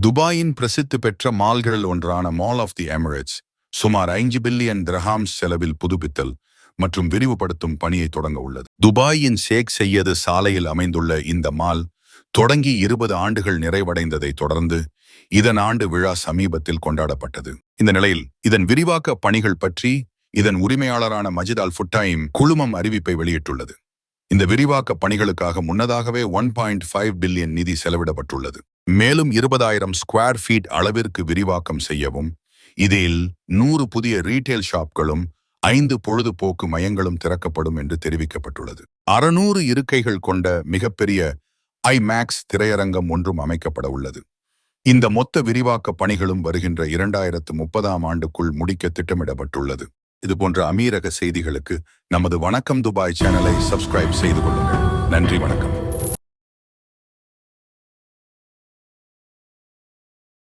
துபாயின் பிரசித்தி பெற்ற மால்களில் ஒன்றான மால் ஆஃப் தி எமிரேட்ஸ் சுமார் 5 பில்லியன் திரஹாம்ஸ் செலவில் புதுப்பித்தல் மற்றும் விரிவுபடுத்தும் பணியை தொடங்க உள்ளது. துபாயின் ஷேக் சையது சாலையில் அமைந்துள்ள இந்த மால் தொடங்கி 20 ஆண்டுகள் நிறைவடைந்ததை தொடர்ந்து இதன் ஆண்டு விழா சமீபத்தில் கொண்டாடப்பட்டது. இந்த நிலையில் இதன் விரிவாக்க பணிகள் பற்றி இதன் உரிமையாளரான மஜித் அல் ஃபுட்டைம் குழுமம் அறிவிப்பை வெளியிட்டுள்ளது. இந்த விரிவாக்க பணிகளுக்காக முன்னதாகவே 1.5 பில்லியன் நிதி செலவிடப்பட்டுள்ளது. மேலும் 20,000 ஸ்கொயர் ஃபீட் அளவிற்கு விரிவாக்கம் செய்யவும், இதில் 100 புதிய ரீட்டைல் ஷாப்களும் 5 பொழுதுபோக்கு மையங்களும் திறக்கப்படும் என்று தெரிவிக்கப்பட்டுள்ளது. 600 இருக்கைகள் கொண்ட மிகப்பெரிய ஐமேக்ஸ் திரையரங்கம் ஒன்றும் அமைக்கப்பட உள்ளது. இந்த மொத்த விரிவாக்க பணிகளும் வருகின்ற 2030ஆம் ஆண்டுக்குள் முடிக்க திட்டமிடப்பட்டுள்ளது. இதுபோன்ற அமீரக செய்திகளுக்கு நமது வணக்கம் துபாய் சேனலை சப்ஸ்கிரைப் செய்து கொள்ளுங்கள். நன்றி, வணக்கம்.